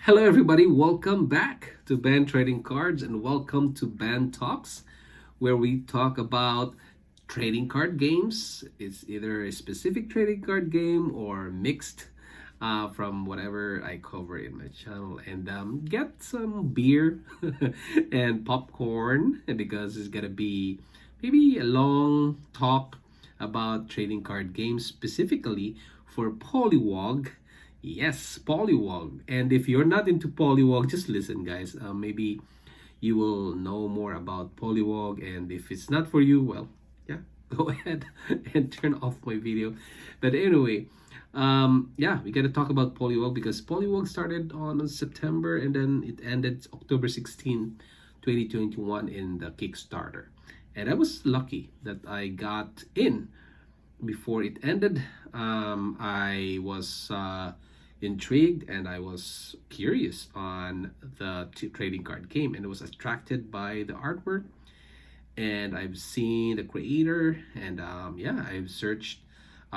Hello, everybody. Welcome back to Band Trading Cards and welcome to Band Talks, where we talk about trading card games. It's either a specific trading card game or mixed from whatever I cover in my channel. And get some beer and popcorn because it's going to be maybe a long talk about trading card games, specifically for Polywog. Yes, Polywog. And if you're not into Polywog, just listen, guys. Maybe you will know more about Polywog. And if it's not for you, well, yeah, go ahead and turn off my video. But anyway, yeah, we got to talk about Polywog because Polywog started on September and then it ended October 16, 2021 in the Kickstarter. And I was lucky that I got in before it ended. I was intrigued and I was curious on the trading card game, and I was attracted by the artwork. And I've seen the creator, and yeah, I've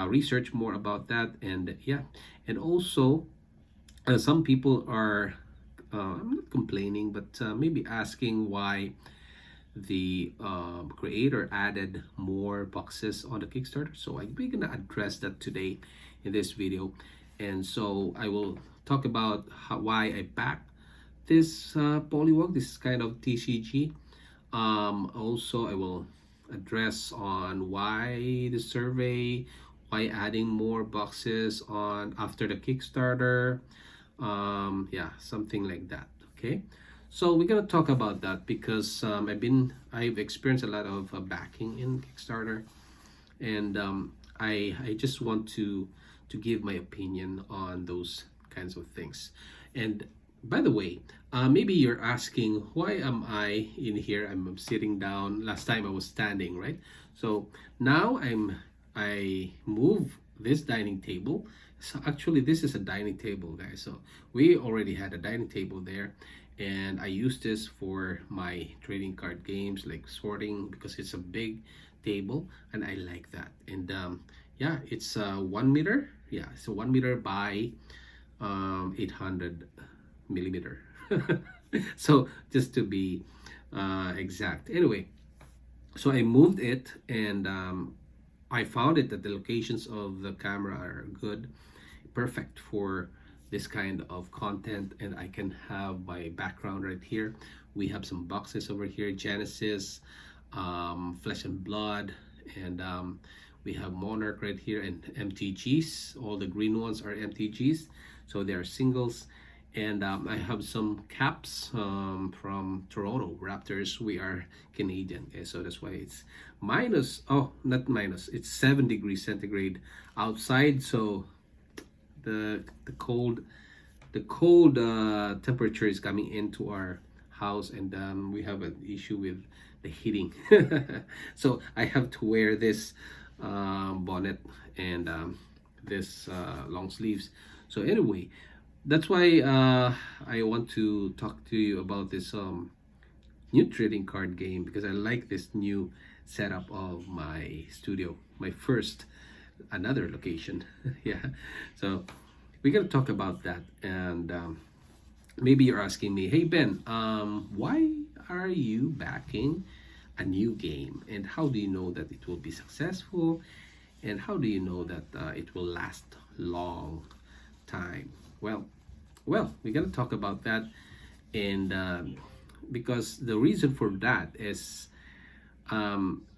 researched more about that, and yeah, and also some people are, I'm not complaining, but maybe asking why the creator added more boxes on the Kickstarter. So we're gonna address that today in this video, and so I will talk about why I backed this Polywog. This is kind of TCG. Also, I will address on why the survey, why adding more boxes on after the Kickstarter. Yeah, something like that. Okay. So we're gonna talk about that because I've experienced a lot of backing in Kickstarter, and I just want to give my opinion on those kinds of things. And by the way, maybe you're asking, why am I in here? I'm sitting down. Last time I was standing, right? So now I move this dining table. So actually, this is a dining table, guys. So we already had a dining table there, and I use this for my trading card games, like sorting, because it's a big table, and I like that. And yeah, it's 1 meter. Yeah, it's a 1 meter by 800 millimeter. So just to be exact. Anyway, so I moved it, and I found it that the locations of the camera are good, perfect for this kind of content, and I can have my background right here. We have some boxes over here, Genesis, Flesh and Blood, and we have Monarch right here, and MTGs. All the green ones are MTGs, so they are singles. And I have some caps from Toronto Raptors. We are Canadian, okay? So that's why it's minus, oh, not minus, it's 7 degrees centigrade outside. So the cold temperature is coming into our house, and we have an issue with the heating. So I have to wear this bonnet and this long sleeves. So anyway, that's why I want to talk to you about this new trading card game, because I like this new setup of my studio, my first another location. Yeah, so we're gonna talk about that. And maybe you're asking me, hey Ben, why are you backing a new game, and how do you know that it will be successful, and how do you know that it will last long time? Well, we're gonna talk about that. And because the reason for that is,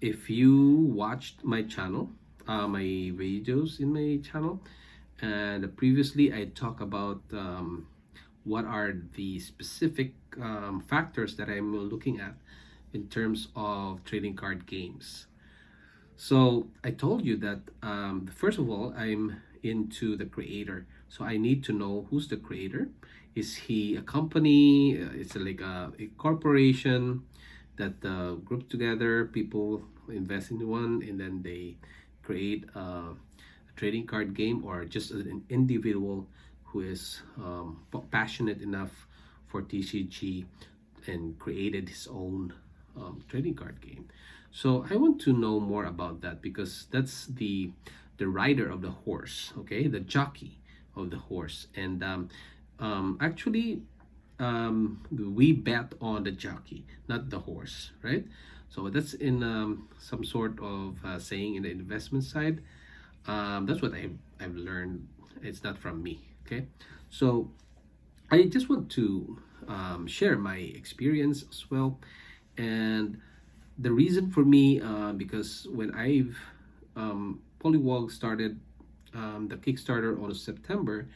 if you watched my channel, my videos in my channel, and previously I talked about what are the specific factors that I'm looking at in terms of trading card games. So I told you that first of all, I'm into the creator. So I need to know who's the creator. Is he a company? It's like a corporation that group together, people invest in one, and then they create a trading card game, or just an individual who is passionate enough for TCG and created his own trading card game. So I want to know more about that, because that's the rider of the horse, okay, the jockey of the horse. And Actually, we bet on the jockey, not the horse, right? So that's in some sort of saying in the investment side. That's what I've learned. It's not from me. Okay, so I just want to share my experience as well, and the reason for me, because when I've Polywog started the Kickstarter on September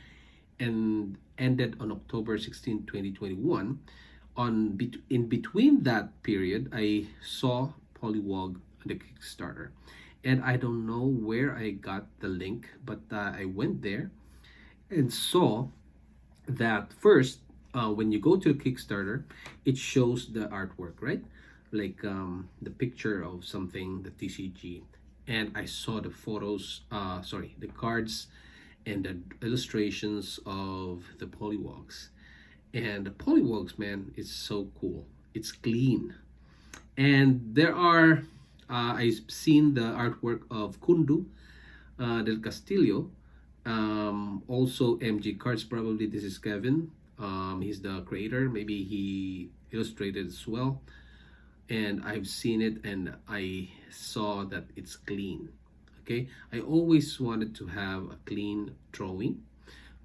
and ended on October 16, 2021. In between that period, I saw Polywog on the Kickstarter, and I don't know where I got the link, but I went there and saw that first, when you go to Kickstarter, it shows the artwork, right? Like the picture of something, the TCG, and I saw the photos, sorry, the cards and the illustrations of the polywogs. And the polywogs, man, is so cool. It's clean, and there are. I've seen the artwork of Kundu del Castillo, also MG Cards. Probably this is Kevin. He's the creator. Maybe he illustrated as well. And I've seen it, and I saw that it's clean. Okay, I always wanted to have a clean drawing,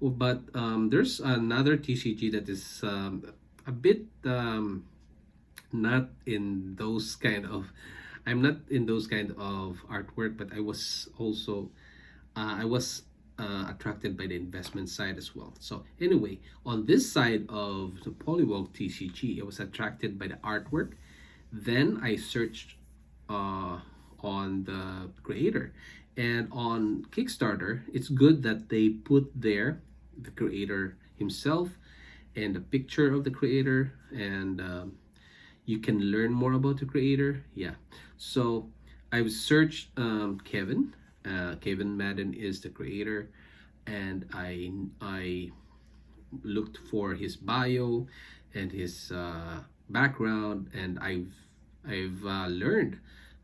but there's another TCG that is a bit not in those kind of. I'm not in those kind of artwork, but I was also I was attracted by the investment side as well. So anyway, on this side of the Polywog TCG, I was attracted by the artwork. Then I searched on the creator, and on Kickstarter, it's good that they put there the creator himself and a picture of the creator, and you can learn more about the creator. Yeah, so I've searched Kevin. Keven Madden is the creator, and I looked for his bio and his background, and I've learned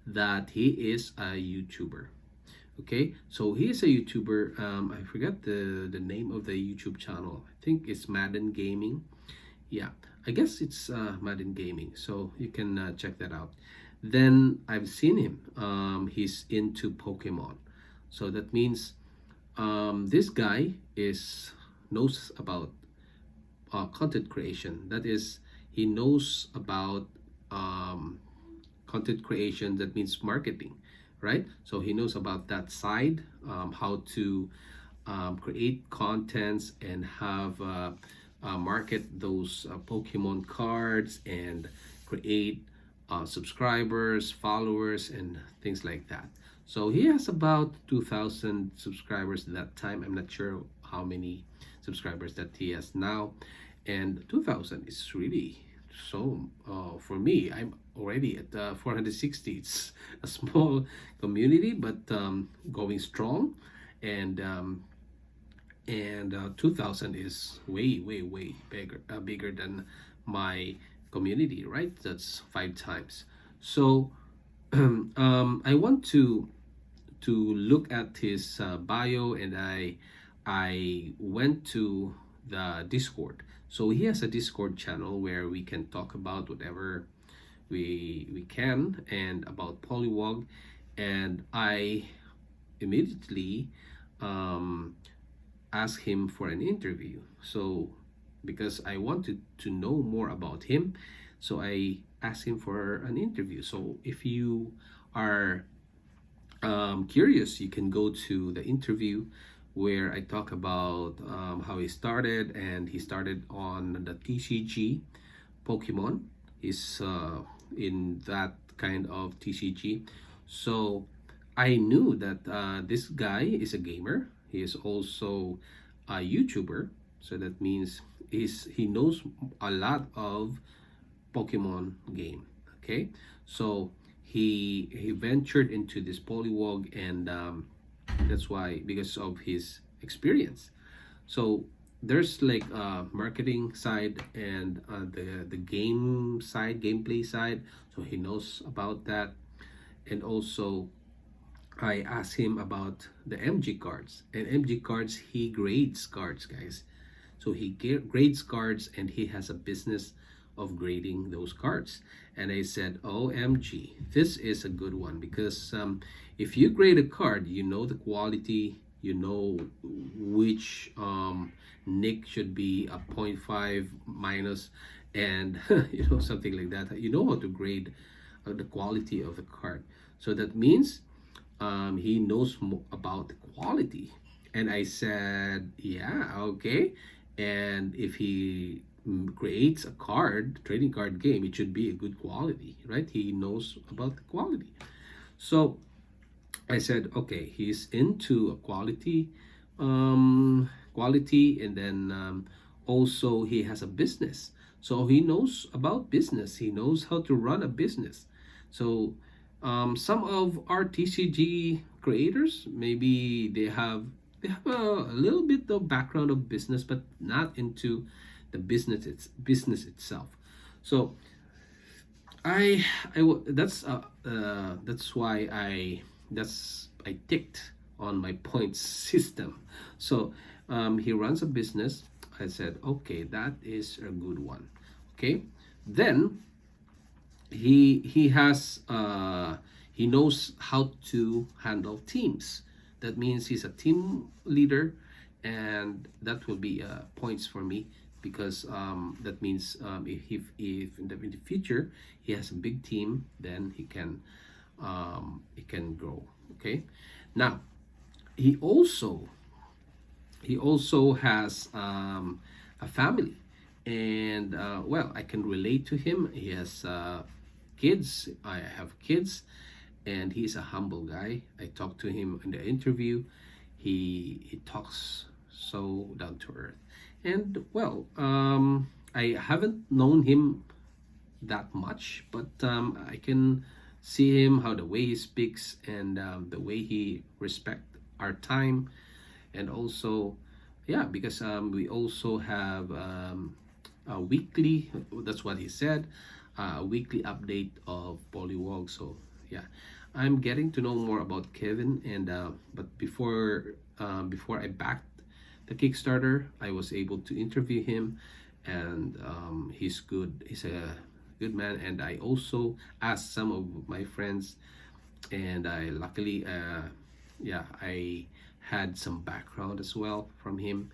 that he is a YouTuber. Okay, so he is a YouTuber. I forgot the name of the YouTube channel. I think it's Madden Gaming. Yeah, I guess it's Madden Gaming. So you can check that out. Then I've seen him. He's into Pokemon. So that means this guy is knows about content creation. That is, he knows about content creation. That means marketing, right? So he knows about that side, how to create contents and have market those Pokemon cards and create subscribers, followers, and things like that. So he has about 2,000 subscribers at that time. I'm not sure how many subscribers that he has now, and 2,000 is really so. For me, I'm already at 460. It's a small community, but going strong, and 2,000 is way bigger than my community, right? That's 5 times. So I want to look at his bio, and I went to the Discord. So he has a Discord channel where we can talk about whatever we can and about Polywog, and I immediately asked him for an interview. So because I wanted to know more about him, so I asked him for an interview. So if you are curious, you can go to the interview where I talk about how he started, and he started on the TCG Pokemon. He's in that kind of TCG. So I knew that this guy is a gamer. He is also a YouTuber. So that means he knows a lot of Pokemon game. Okay, so he ventured into this Polywog, and that's why, because of his experience. So there's like marketing side and the game side, gameplay side. So he knows about that, and also I asked him about the MG cards, and MG cards, he grades cards, guys. So he grades cards, and he has a business of grading those cards. And I said, OMG, this is a good one, because if you grade a card, you know the quality, you know which nick should be a 0.5 minus, and you know, something like that. You know how to grade the quality of the card. So that means he knows about the quality. And I said, yeah, okay. And if he creates a trading card game, it should be a good quality, right? He knows about the quality. So I said, okay, he's into a quality, and then also he has a business. So he knows about business. He knows how to run a business. So some of our TCG creators, maybe they have a little bit of background of business, but not into the business itself. So that's why I ticked on my points system. So he runs a business. I said, okay, that is a good one. Okay, then he has he knows how to handle teams. That means he's a team leader, and that will be points for me, because that means if in the future he has a big team, then he can grow. Okay, now he also has a family, and well, I can relate to him. He has kids. I have kids, and he's a humble guy. I talked to him in the interview. He talks so down to earth, and well, I haven't known him that much, but I can see him, how the way he speaks, and the way he respect our time. And also, yeah, because we also have a weekly, that's what he said, a weekly update of Polywog. So yeah, I'm getting to know more about Keven. And but before I backed the Kickstarter, I was able to interview him, and he's good. He's a good man. And I also asked some of my friends, and I luckily yeah, I had some background as well from him.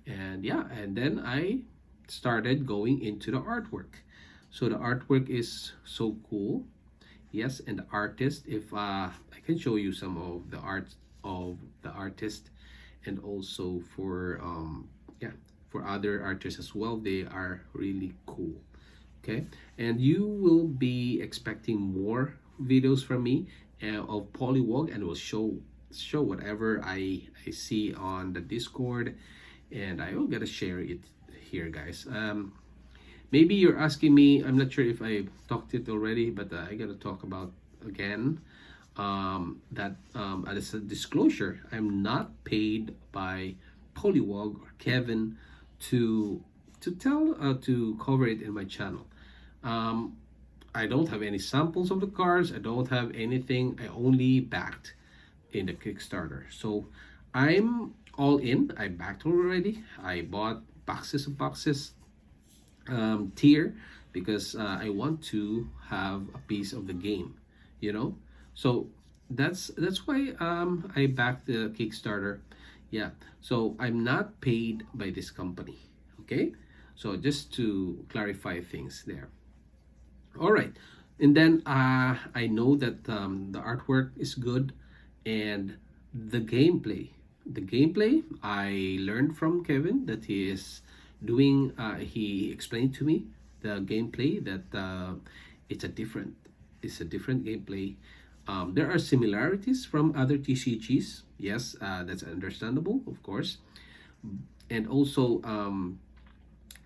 And yeah, and then I started going into the artwork. So the artwork is so cool. Yes, and the artist, if I can show you some of the art of the artist, and also for yeah, for other artists as well, they are really cool. Okay, and you will be expecting more videos from me of Polywog, and will show whatever I see on the Discord, and I will gonna share it here, guys. Maybe you're asking me, I'm not sure if I talked it already, but I gotta talk about again that as a disclosure, I'm not paid by Polywog or Keven to cover it in my channel. I don't have any samples of the cards. I don't have anything. I only backed in the Kickstarter. So I'm all in. I backed already. I bought boxes of boxes tier, because I want to have a piece of the game, you know. So that's why I backed the Kickstarter. Yeah, so I'm not paid by this company. Okay, so just to clarify things there. All right, and then I know that the artwork is good, and the gameplay I learned from Keven that he is doing. He explained to me the gameplay that it's a different gameplay. There are similarities from other TCGs. Yes, that's understandable, of course. And also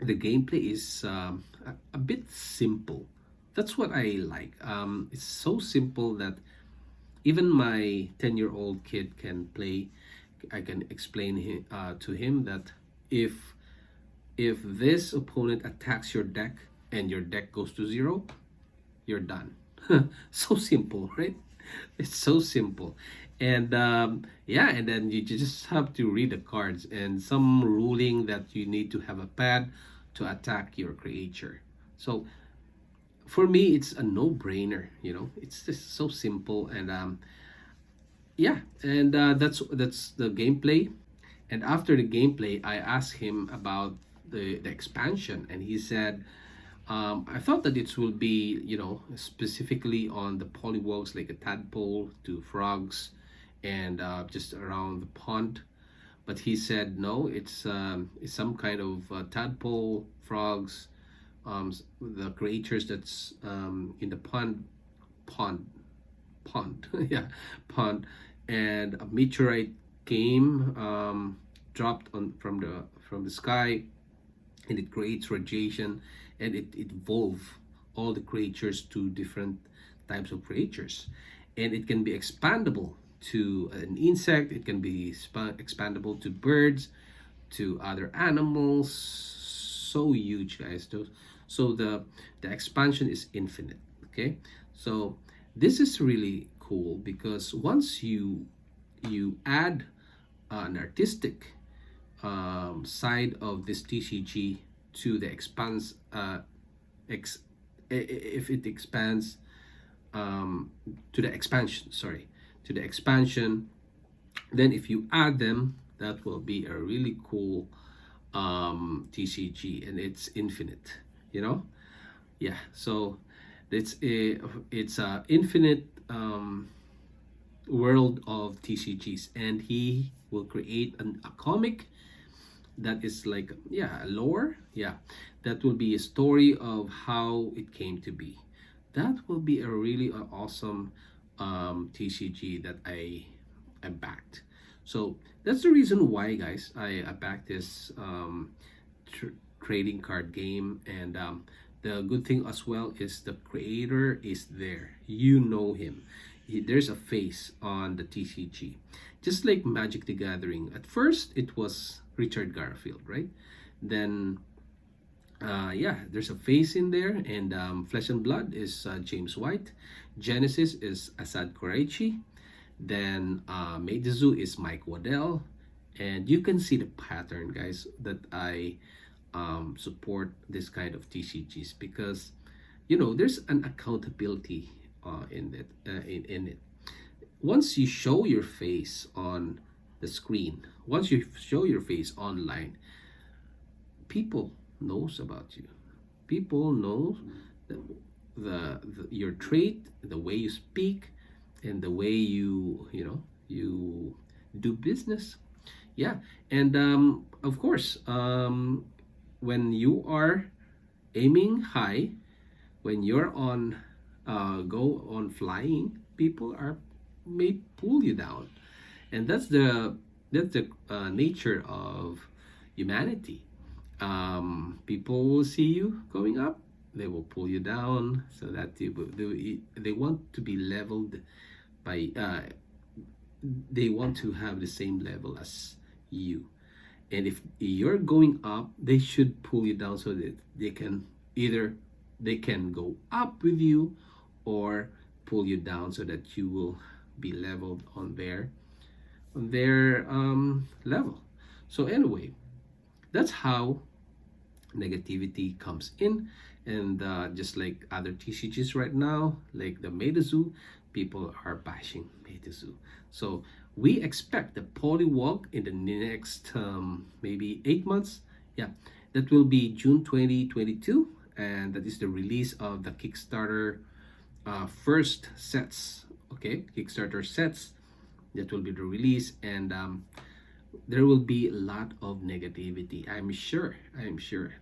the gameplay is a bit simple. That's what I like. It's so simple that even my 10-year-old kid can play. I can explain to him that if this opponent attacks your deck and your deck goes to 0, you're done. So simple, right? It's so simple. And yeah, and then you just have to read the cards and some ruling that you need to have a pad to attack your creature. So for me, it's a no-brainer. It's just so simple. And yeah, and that's the gameplay. And after the gameplay, I asked him about the expansion, and he said, I thought that it will be, specifically on the polywogs, like a tadpole to frogs, and just around the pond. But he said no, it's some kind of tadpole, frogs, the creatures that's in the pond, pond, yeah, pond, and a meteorite came, dropped on from the sky, and it creates radiation, and it evolve all the creatures to different types of creatures, and it can be expandable to an insect. It can be expandable to birds, to other animals. So huge, guys. So the expansion is infinite. Okay, so this is really cool because once you add an artistic side of this TCG to the expands ex, if it expands to the expansion, sorry, to the expansion, then if you add them, that will be a really cool TCG, and it's infinite, you know. Yeah, so it's a infinite world of TCGs, and he will create a comic that is like, yeah, a lore, yeah, that will be a story of how it came to be. That will be a really awesome TCG that I backed. So that's the reason why, guys, I backed this trading card game. And the good thing as well is the creator is there. You know him. There's a face on the TCG, just like Magic the Gathering. At first, it was Richard Garfield, right? Then, yeah, there's a face in there, and Flesh and Blood is James White. Genesis is Asad Koraichi. Then Meidazu is Mike Waddell. And you can see the pattern, guys, that I support this kind of TCGs because, there's an accountability in it. In it. Once you show your face on the screen, once you show your face online, people knows about you. People know the, your trait, the way you speak, and the way you do business. Yeah, and of course, when you are aiming high, when you're on go on flying, people are may pull you down, and that's the nature of humanity. People will see you going up, they will pull you down, so that they want to be leveled by they want to have the same level as you. And if you're going up, they should pull you down so that they can go up with you, or pull you down so that you will be leveled on their level. So anyway, that's how negativity comes in. And just like other TCGs right now, like the Meidazu, people are bashing Meidazu. So we expect the Polywog in the next maybe 8 months. Yeah, that will be June 2022, and that is the release of the Kickstarter first sets. Okay, Kickstarter sets, that will be the release. And there will be a lot of negativity. I'm sure.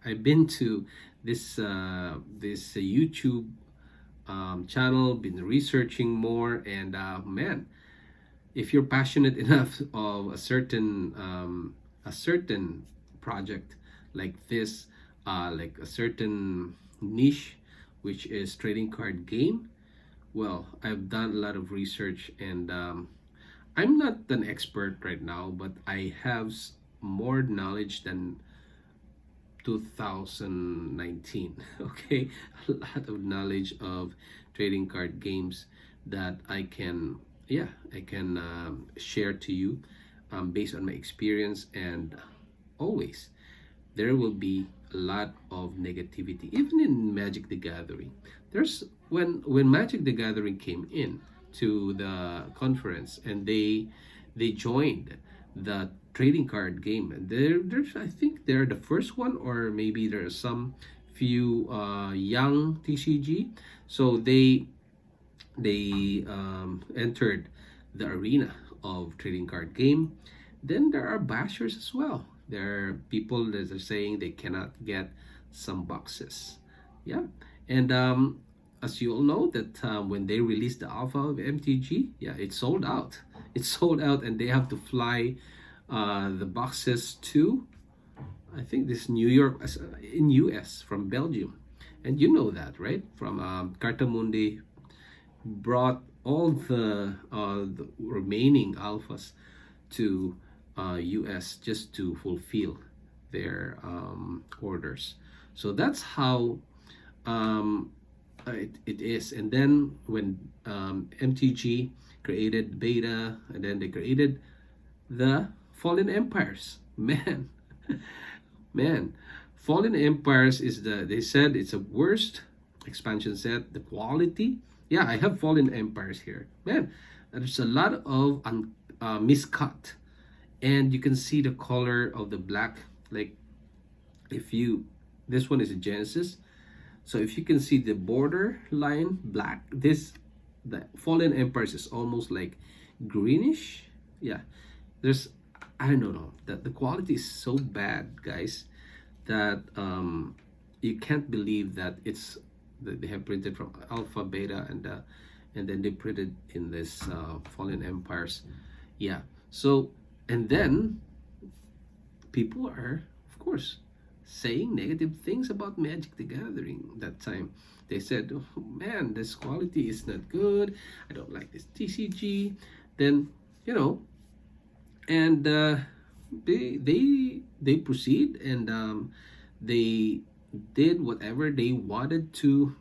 I've been to this YouTube channel, been researching more, and man, if you're passionate enough of a certain project like this, like a certain niche, which is trading card game, well, I've done a lot of research, and I'm not an expert right now, but I have more knowledge than 2019. Okay, a lot of knowledge of trading card games that I can yeah, I can share to you based on my experience. And always there will be a lot of negativity, even in Magic the Gathering. There's when Magic the Gathering came in to the conference, and they joined the trading card game. And there's I think they're the first one, or maybe there are some few young TCG. So they entered the arena of trading card game. Then there are bashers as well. There are people that are saying they cannot get some boxes. Yeah, and as you all know that when they released the alpha of MTG, yeah, it sold out. It sold out, and they have to fly the boxes to, I think, this New York in US from Belgium. And you know that, right? From Cartamundi brought all the remaining alphas to US just to fulfill their orders. So that's how it is. And then when MTG created beta, and then they created the Fallen Empires, man, man, Fallen Empires is they said it's a worst expansion set. The quality, yeah, I have Fallen Empires here, man. There's a lot of miscut, and you can see the color of the black. Like, if you, this one is a Genesis, so if you can see the border line black, this, the Fallen Empires is almost like greenish. Yeah, there's, I don't know, that the quality is so bad, guys, that you can't believe that it's that they have printed from alpha, beta, and then they printed in this Fallen Empires. Yeah. So, and then people are, of course, saying negative things about Magic the Gathering that time. They said, oh man, this quality is not good. I don't like this TCG. Then, you know, and they proceed, and they did whatever they wanted to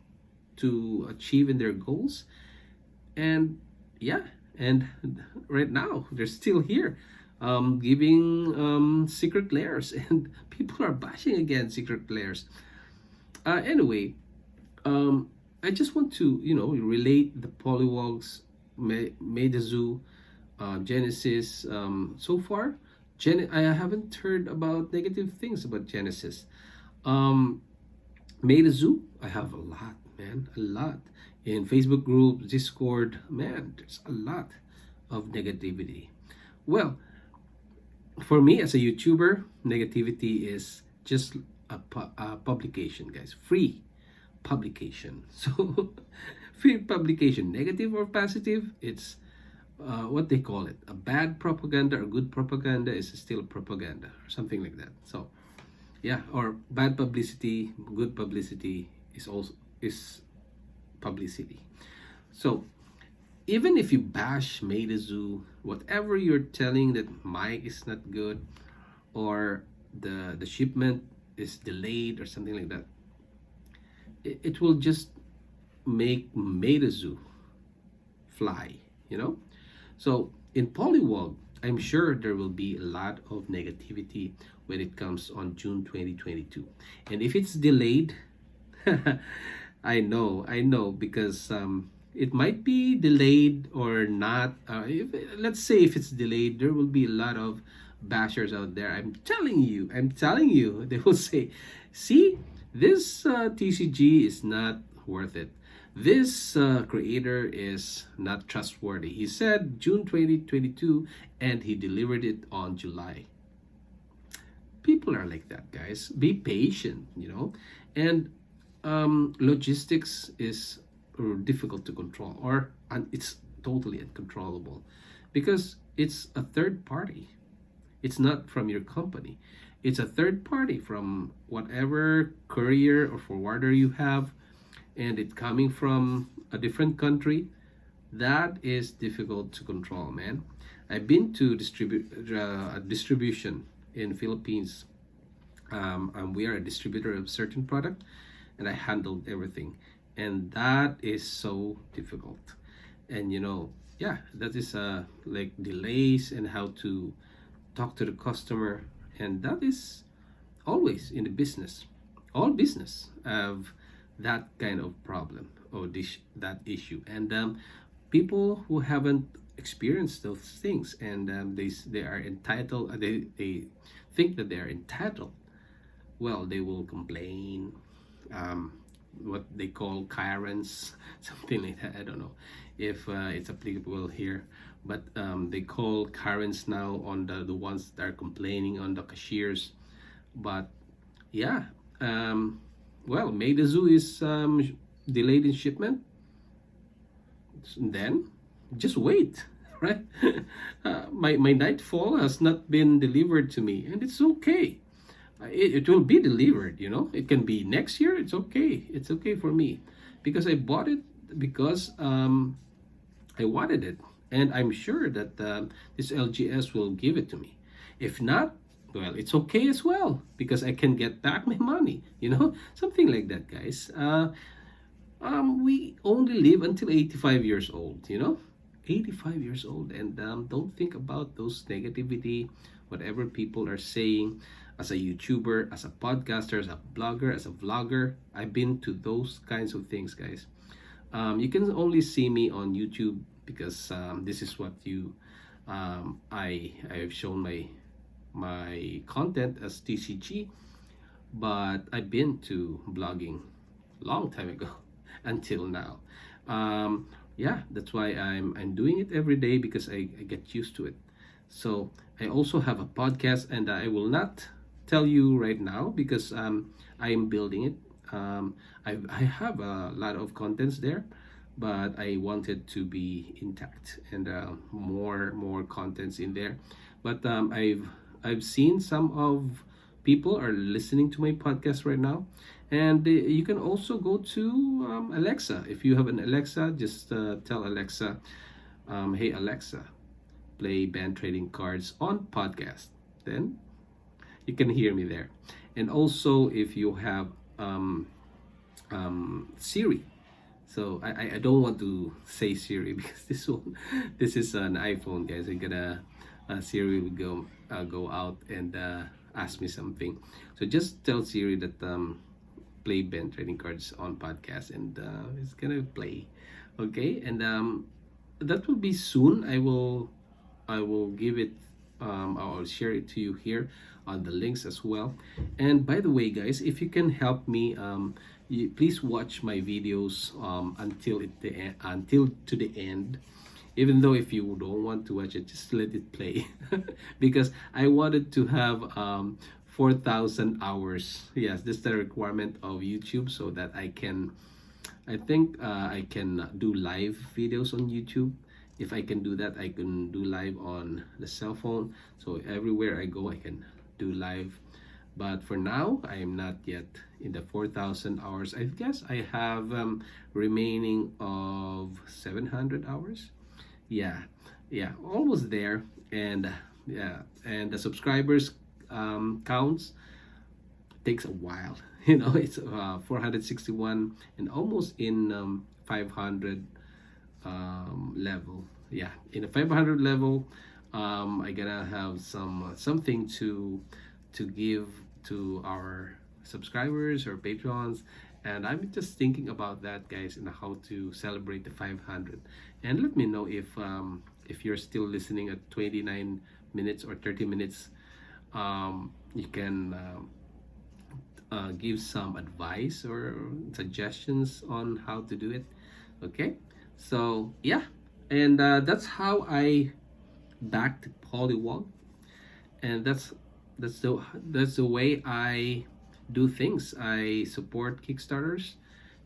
achieve in their goals. And yeah, and right now they're still here giving secret layers, and people are bashing again secret layers. Anyway, I just want to, you know, relate the Polywogs, Meidazu, Genesis. So far, I haven't heard about negative things about Genesis. Meidazu, I have a lot, man, a lot. In Facebook group, Discord, man, there's a lot of negativity. Well, for me as a YouTuber, negativity is just a publication, guys. Free publication. So, free publication, negative or positive, it's what they call it. A bad propaganda or good propaganda is still propaganda, or something like that. So, yeah, or bad publicity, good publicity is also is publicity. So, even if you bash Meidazu, whatever you're telling that mic is not good, or the shipment is delayed or something like that, it will just make Meidazu fly, you know. So in Polywog, I'm sure there will be a lot of negativity when it comes on June 2022, and if it's delayed, I know, because it might be delayed or not. Let's say if it's delayed, there will be a lot of bashers out there. I'm telling you, they will say, see, this TCG is not worth it. This creator is not trustworthy. He said June 2022, and he delivered it on July. People are like that, guys. Be patient, you know. And logistics is difficult to control, or it's totally uncontrollable, because it's a third party. It's not from your company. It's a third party from whatever courier or forwarder you have, and it's coming from a different country. That is difficult to control, man. I've been to distribution in Philippines. And we are a distributor of certain product, and I handled everything, and that is so difficult. And you know, yeah, that is like delays and how to talk to the customer, and that is always in the business. All business have that kind of problem or that issue, and people who haven't experienced those things, and they are entitled. They think that they are entitled. Well, they will complain. Um, what they call Karens, something like that. I don't know if it's applicable here, but they call Karens now on the ones that are complaining on the cashiers. But yeah, um, well, May the zoo is delayed in shipment, then just wait, right? My nightfall has not been delivered to me, and it's okay. It will be delivered, you know. It can be next year. It's okay. It's okay for me because I bought it because I wanted it, and I'm sure that this LGS will give it to me. If not, well, it's okay as well because I can get back my money. You know, something like that, guys. We only live until 85 years old. You know, 85 years old, and don't think about those negativity, whatever people are saying. As a YouTuber, as a podcaster, as a blogger, as a vlogger, I've been to those kinds of things, guys. You can only see me on YouTube because this is what you I've shown my content as TCG, but I've been to blogging long time ago until now. Yeah, that's why I'm doing it every day because I get used to it. So I also have a podcast, and I will not tell you right now because I am building it. I have a lot of contents there, but I wanted to be intact and more contents in there. But I've seen some of people are listening to my podcast right now, and you can also go to Alexa. If you have an Alexa, just tell Alexa, "Hey Alexa, play band trading cards on podcast." Then you can hear me there. And also, if you have Siri. So I don't want to say Siri because this is an iPhone, guys. I'm gonna Siri will go out and ask me something. So just tell Siri that play Ben trading cards on podcast, and it's gonna play. Okay, and that will be soon. I will give it. I'll share it to you here on the links as well. And by the way, guys, if you can help me, please watch my videos until to the end. Even though if you don't want to watch it, just let it play, because I wanted to have 4,000 hours. Yes, this is the requirement of YouTube, so that I can. I think I can do live videos on YouTube. If I can do that, I can do live on the cell phone. So everywhere I go, I can do live. But for now, I am not yet in the 4,000 hours. I guess I have remaining of 700 hours. Yeah, yeah, almost there. And yeah, and the subscribers counts takes a while. You know, it's 461 and almost in 500 level. Yeah, in the 500 level, I gotta have something to give to our subscribers or patrons, and I'm just thinking about that, guys, and how to celebrate the 500. And let me know if you're still listening at 29 minutes or 30 minutes. You can give some advice or suggestions on how to do it. Okay, so yeah, and that's how I backed Polywog, and that's the way I do things. I support Kickstarters,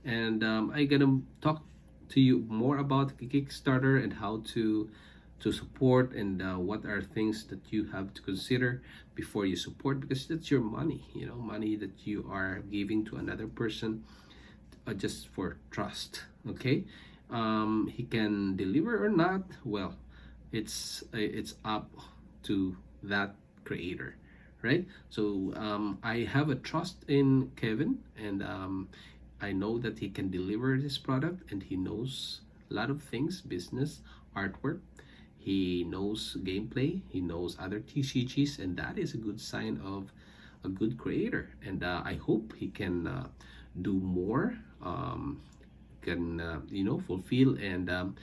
and I gonna talk to you more about Kickstarter and how to support, and what are things that you have to consider before you support, because that's your money, you know, money that you are giving to another person, just for trust. Okay, he can deliver or not, well, it's up to that creator, right? So I have a trust in Keven, and I know that he can deliver this product, and he knows a lot of things, business, artwork. He knows gameplay, he knows other TCGs, and that is a good sign of a good creator. And I hope he can do more, can fulfill and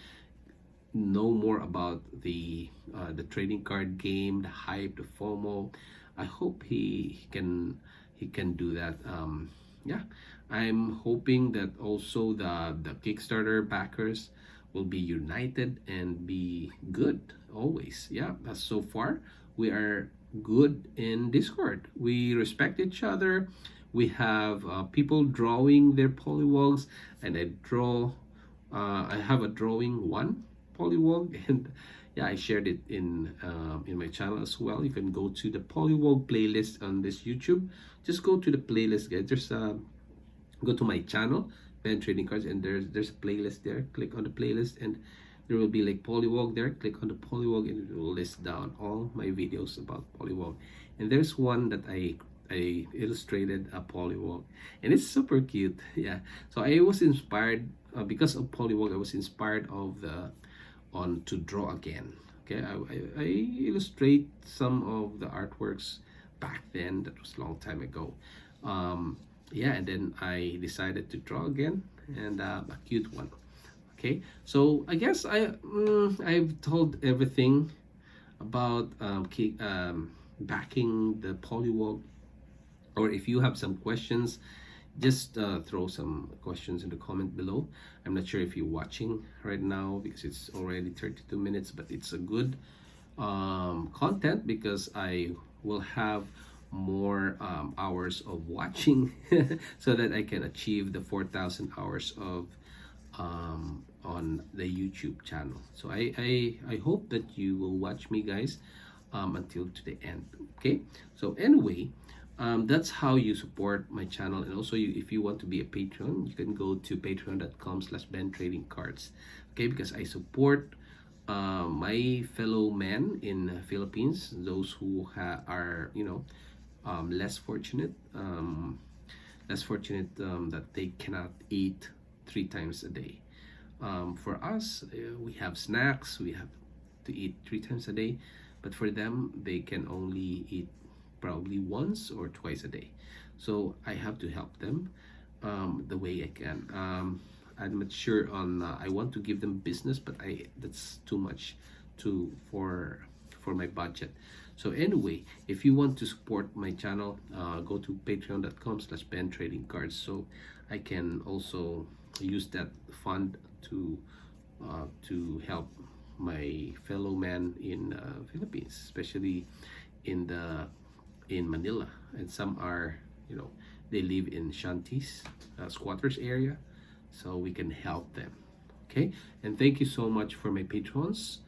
know more about the trading card game, the hype, the FOMO. I hope he can do that. Yeah, I'm hoping that also the Kickstarter backers will be united and be good always. Yeah, so far we are good in Discord. We respect each other. We have people drawing their polywogs, and I draw. I have a drawing one polywog, and yeah, I shared it in my channel as well. You can go to the polywog playlist on this YouTube. Just go to the playlist, guys. There's go to my channel, Ben Trading Cards, and there's a playlist there. Click on the playlist, and there will be like polywog there. Click on the polywog, and it will list down all my videos about polywog. And there's one that I illustrated a polywog, and it's super cute. Yeah, so I was inspired because of polywog. I was inspired of the on to draw again. Okay, I illustrate some of the artworks back then. That was a long time ago. Yeah, and then I decided to draw again, and a cute one. Okay, so I guess I've told everything about backing the polywog. Or if you have some questions, just throw some questions in the comment below. I'm not sure if you're watching right now because it's already 32 minutes, but it's a good content because I will have more hours of watching so that I can achieve the 4,000 hours of on the YouTube channel. So I hope that you will watch me, guys, until to the end. Okay, so anyway, that's how you support my channel. And also, if you want to be a patron, you can go to patreon.com/bentradingcards. Okay, because I support my fellow men in the Philippines, those who are less fortunate, that they cannot eat 3 times a day. For us, we have snacks, we have to eat 3 times a day, but for them, they can only eat probably once or twice a day. So I have to help them the way I can. I'm not sure on. I want to give them business, but that's too much for my budget. So anyway, if you want to support my channel, go to patreon.com/bentradingcards, so I can also use that fund to help my fellow man in Philippines, especially in Manila, and some are they live in shanties, squatters area, so we can help them. Okay, and thank you so much for my patrons.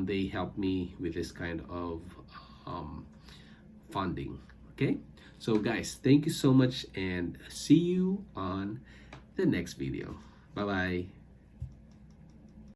They help me with this kind of funding. Okay, so guys, thank you so much, and see you on the next video. Bye bye.